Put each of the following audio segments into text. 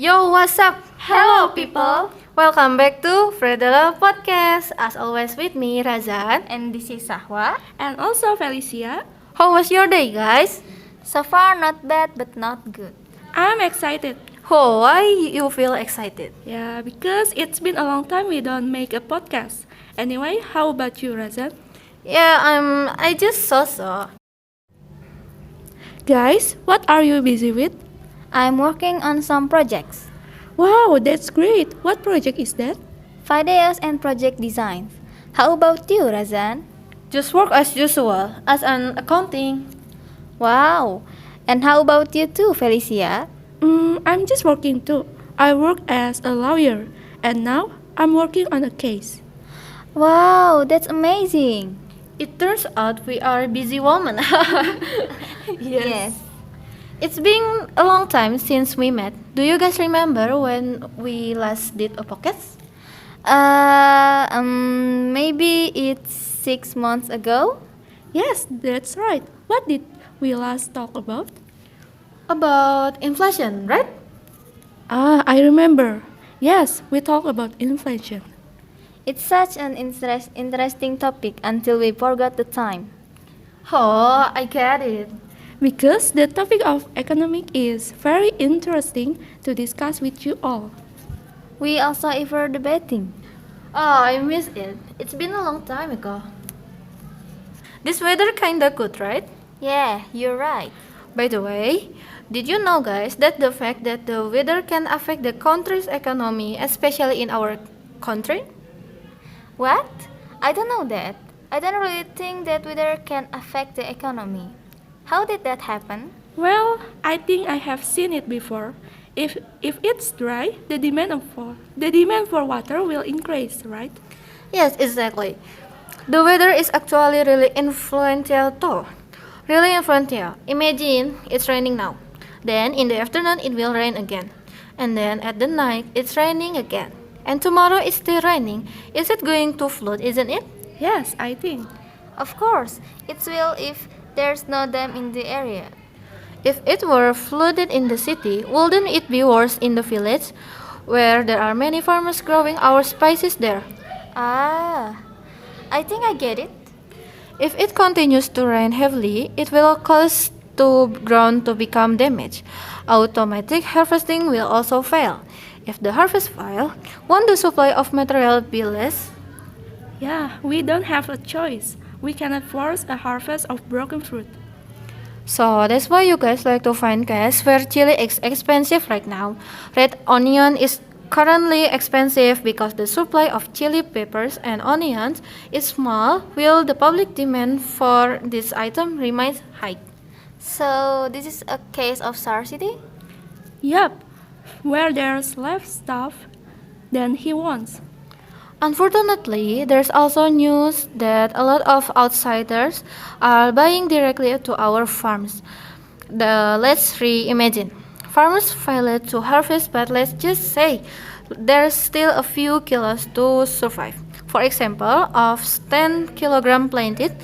Yo, what's up? Hello, people. Welcome back to Fredela Podcast. As always with me, Razan. And this is Sahwa. And also Felicia. How was your day, guys? So far, not bad, but not good. I'm excited. Oh, why you feel excited? Yeah, because it's been a long time we don't make a podcast. Anyway, how about you, Razan? Yeah, I just so. Guys, what are you busy with? I'm working on some projects, Wow, that's great. What project is that? videos and project designs. How about you, Razan? Just work as usual, as an accounting. Wow. And how about you too, Felicia? I'm just working too. I work as a lawyer, and now I'm working on a case. Wow, that's amazing. It turns out we are busy women. Yes. It's been a long time since we met. Do you guys remember when we last did a podcast? Maybe it's 6 months ago. Yes, that's right. What did we last talk about? About inflation, right? I remember. Yes, we talked about inflation. It's such an interesting topic until we forgot the time. Oh, I get it. Because the topic of economic is very interesting to discuss with you all. We also ever debating. Oh, I miss it. It's been a long time ago. This weather kinda good, right? Yeah, you're right. By the way, did you know, guys, that the fact that the weather can affect the country's economy, especially in our country? What? I don't know that. I don't really think that weather can affect the economy. How did that happen? Well, I think I have seen it before. If it's dry, the demand for water will increase, right? Yes, exactly. The weather is actually really influential too. Really influential. Imagine it's raining now. Then in the afternoon it will rain again. And then at the night it's raining again. And tomorrow it's still raining. Is it going to flood, isn't it? Yes, I think. Of course, it will if there's no dam in the area. If it were flooded in the city, wouldn't it be worse in the village, where there are many farmers growing our spices there? Ah, I think I get it. If it continues to rain heavily, it will cause the ground to become damaged. Automatic harvesting will also fail. If the harvest fails, won't the supply of material be less? Yeah, we don't have a choice. We cannot force a harvest of broken fruit. So that's why you guys like to find cash where chili is expensive right now. Red onion is currently expensive because the supply of chili peppers and onions is small, while the public demand for this item remains high. So, this is a case of scarcity? Yup, where there's less stuff than he wants. Unfortunately, there's also news that a lot of outsiders are buying directly to our farms. Let's reimagine. Farmers failed to harvest, but let's just say there's still a few kilos to survive. For example, of 10 kilogram planted,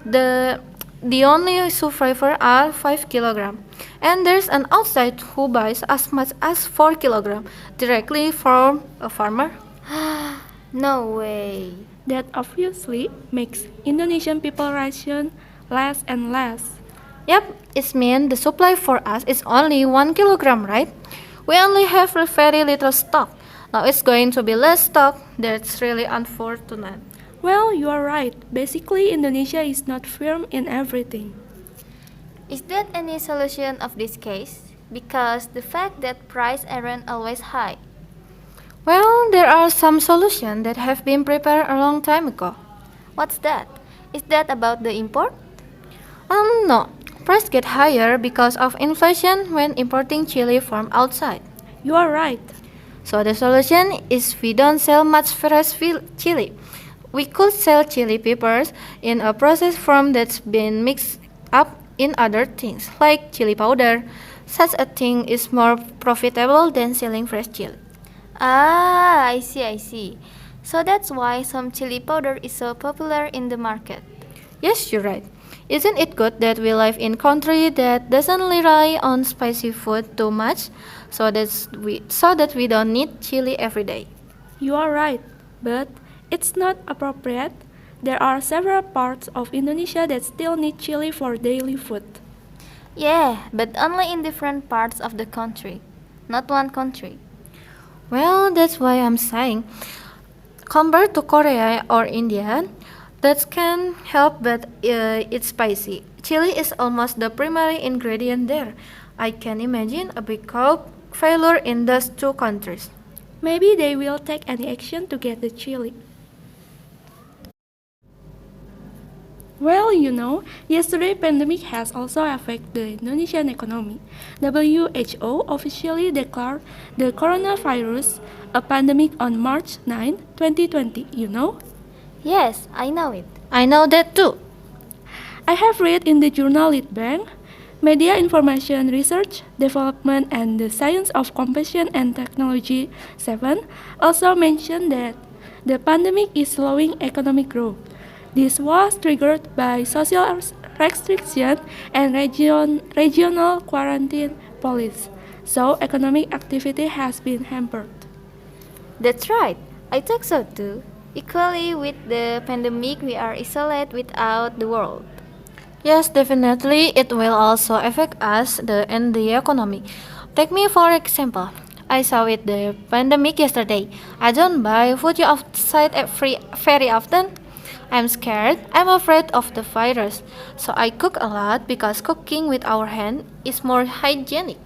the only survivor are 5 kilogram. And there's an outside who buys as much as 4 kilogram directly from a farmer. No way. That obviously makes Indonesian people ration less and less. Yep, it means the supply for us is only 1 kilogram, right? We only have very little stock. Now it's going to be less stock. That's really unfortunate. Well, you are right. Basically, Indonesia is not firm in everything. Is there any solution of this case? Because the fact that prices aren't always high. Well, there are some solutions that have been prepared a long time ago. What's that? Is that about the import? No. Price get higher because of inflation when importing chili from outside. You are right. So the solution is we don't sell much fresh chili. We could sell chili peppers in a processed form that's been mixed up in other things, like chili powder. Such a thing is more profitable than selling fresh chili. Ah, I see. So that's why some chili powder is so popular in the market. Yes, you're right. Isn't it good that we live in country that doesn't rely on spicy food too much? so that we don't need chili every day. You are right, but it's not appropriate. There are several parts of Indonesia that still need chili for daily food. Yeah, but only in different parts of the country, not one country. Well, that's why I'm saying, compared to Korea or India, that can help, but it's spicy. Chili is almost the primary ingredient there. I can imagine a big crop failure in those two countries. Maybe they will take any action to get the chili. Well, yesterday pandemic has also affected the Indonesian economy. WHO officially declared the coronavirus a pandemic on March 9, 2020. Yes, I know it. I know that too. I have read in the journal Litbang, Media Information Research, Development and the Science of Compassion and Technology 7 also mentioned that the pandemic is slowing economic growth. This was triggered by social restriction and regional quarantine policies, so economic activity has been hampered. That's right. I think so too. Equally with the pandemic, we are isolated without the world. Yes, definitely, it will also affect us and the economy. Take me for example. I saw it the pandemic yesterday. I don't buy food outside very often. I'm scared. I'm afraid of the virus. So I cook a lot because cooking with our hand is more hygienic.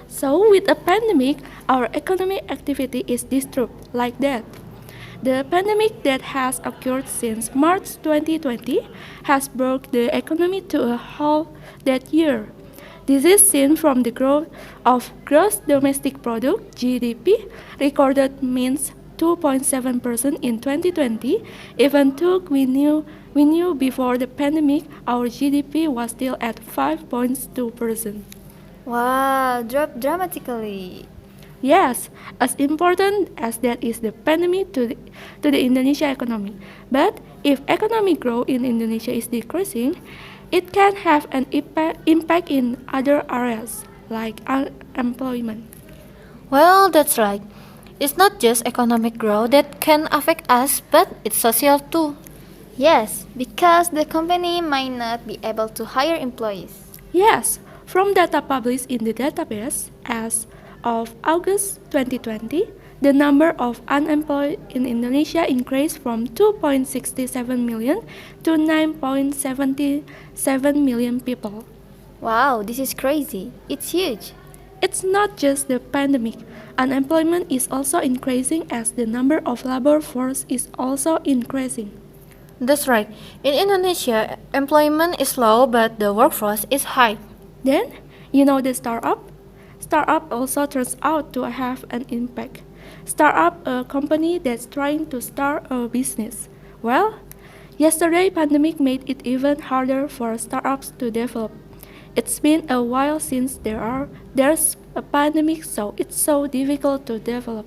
So, with a pandemic, our economic activity is disturbed like that. The pandemic that has occurred since March 2020 has brought the economy to a halt that year. This is seen from the growth of gross domestic product (GDP) recorded means 2.7% in 2020, even though we knew before the pandemic our GDP was still at 5.2%. Wow, dropped dramatically. Yes, as important as that is the pandemic to the Indonesia economy. But if economic growth in Indonesia is decreasing, it can have an impact in other areas like unemployment. Well, that's right. It's not just economic growth that can affect us, but it's social too. Yes, because the company might not be able to hire employees. Yes, from data published in the database as of August 2020, the number of unemployed in Indonesia increased from 2.67 million to 9.77 million people. Wow, this is crazy. It's huge. It's not just the pandemic. Unemployment is also increasing as the number of labor force is also increasing. That's right. In Indonesia, employment is low, but the workforce is high. Then, the startup? Startup also turns out to have an impact. Startup, a company that's trying to start a business. Well, yesterday pandemic made it even harder for startups to develop. It's been a while since there's a pandemic, so it's so difficult to develop.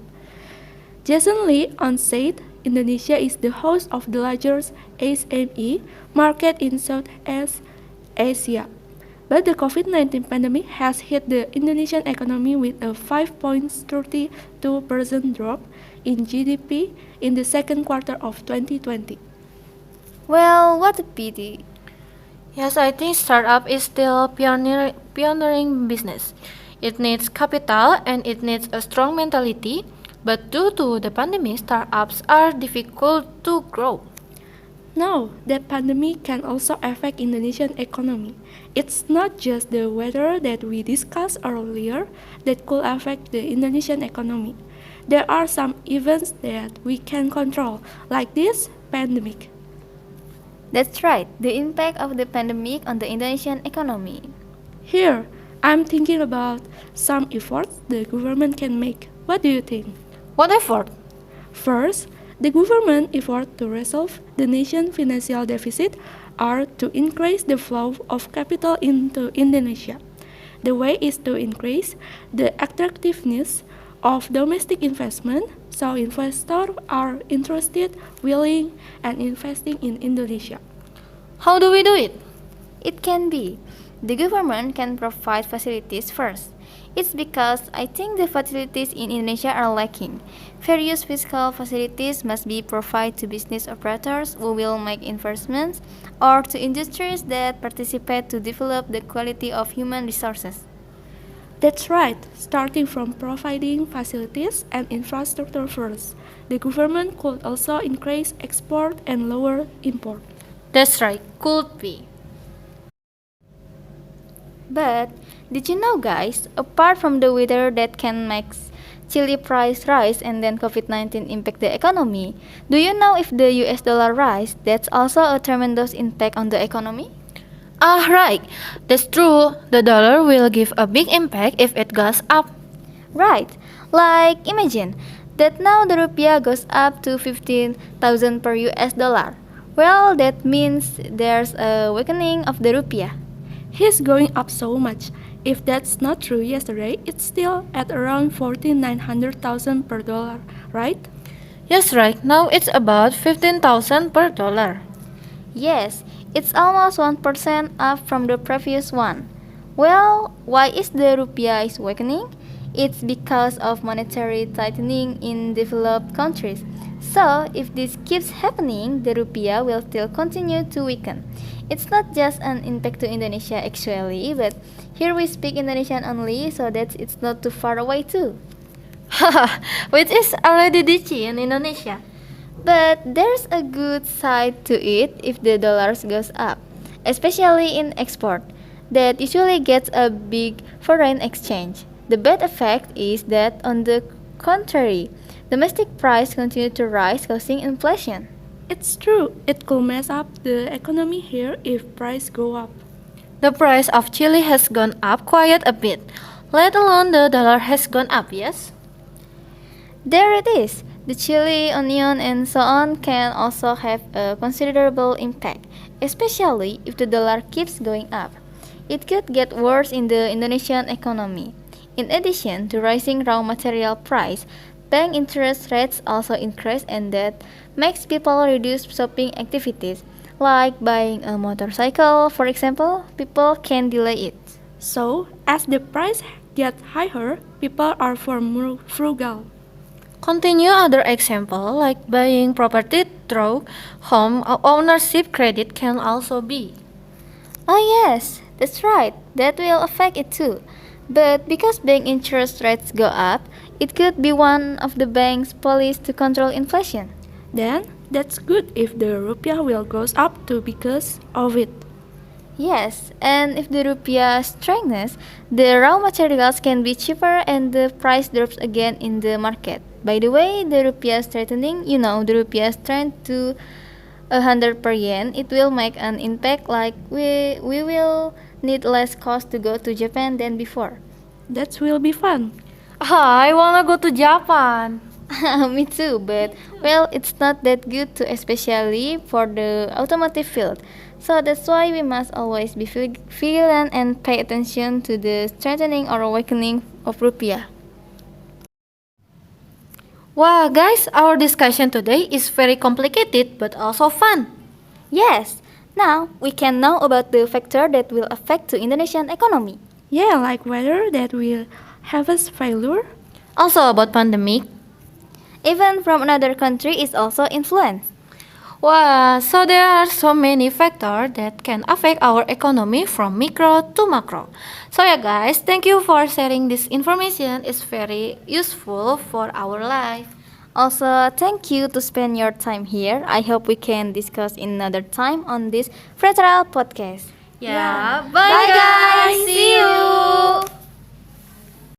Jason Lee said Indonesia is the host of the largest SME market in Southeast Asia. But the COVID-19 pandemic has hit the Indonesian economy with a 5.32% drop in GDP in the second quarter of 2020. Well, what a pity. Yes, I think startup is still pioneering business. It needs capital and it needs a strong mentality, but due to the pandemic, startups are difficult to grow. Now, that pandemic can also affect Indonesian economy. It's not just the weather that we discussed earlier that could affect the Indonesian economy. There are some events that we can control, like this pandemic. That's right, the impact of the pandemic on the Indonesian economy. Here, I'm thinking about some efforts the government can make. What do you think? What effort? First, the government effort to resolve the nation's financial deficit are to increase the flow of capital into Indonesia. The way is to increase the attractiveness of domestic investment so investors are interested, willing, and investing in Indonesia. How do we do it? It can be. The government can provide facilities first. It's because I think the facilities in Indonesia are lacking. Various fiscal facilities must be provided to business operators who will make investments or to industries that participate to develop the quality of human resources. That's right, starting from providing facilities and infrastructure first. The government could also increase export and lower import. That's right, could be. But did you know, guys, apart from the weather that can make chili price rise and then COVID-19 impact the economy, do you know if the US dollar rise, that's also a tremendous impact on the economy? Ah, right. That's true. The dollar will give a big impact if it goes up. Right. Like imagine that now the rupiah goes up to 15,000 per US dollar. Well, that means there's a weakening of the rupiah. He's going up so much. If that's not true yesterday, it's still at around 14,900,000 per dollar, right? Yes, right. Now it's about 15,000 per dollar. Yes, it's almost 1% up from the previous one. Well, why is the rupiah is weakening? It's because of monetary tightening in developed countries. So, if this keeps happening, the rupiah will still continue to weaken. It's not just an impact to Indonesia actually, but here we speak Indonesian only, so that it's not too far away too. Haha, which is already ditchy in Indonesia. But there's a good side to it if the dollars goes up, especially in export. That usually gets a big foreign exchange. The bad effect is that on the contrary, domestic price continue to rise causing inflation. It's true, it could mess up the economy here if prices go up. The price of chili has gone up quite a bit, let alone the dollar has gone up, yes? There it is. The chili, onion, and so on can also have a considerable impact, especially if the dollar keeps going up. It could get worse in the Indonesian economy. In addition to rising raw material price, bank interest rates also increase and that makes people reduce shopping activities, like buying a motorcycle, for example, people can delay it. So, as the price gets higher, people are more frugal. Continue other example like buying property through home ownership credit can also be. Oh yes, that's right. That will affect it too. But because bank interest rates go up, it could be one of the bank's policies to control inflation. Then, that's good if the rupiah will goes up too because of it. Yes, and if the rupiah strengthens, the raw materials can be cheaper and the price drops again in the market. By the way, the rupiah strengthening, the rupiah strength to 100 per yen, it will make an impact like we will need less cost to go to Japan than before. That will be fun. Ah, I wanna go to Japan. Me too, but well, it's not that good too, especially for the automotive field. So that's why we must always be vigilant and pay attention to the strengthening or awakening of rupiah. Wow, guys, our discussion today is very complicated but also fun. Yes, now we can know about the factor that will affect the Indonesian economy. Yeah, like whether that will harvest failure. Also about pandemic. Even from another country is also influenced. Wow, so there are so many factors that can affect our economy from micro to macro. So yeah guys, thank you for sharing this information. It's very useful for our life. Also, thank you to spend your time here. I hope we can discuss in another time on this Fraternal podcast. Yeah, bye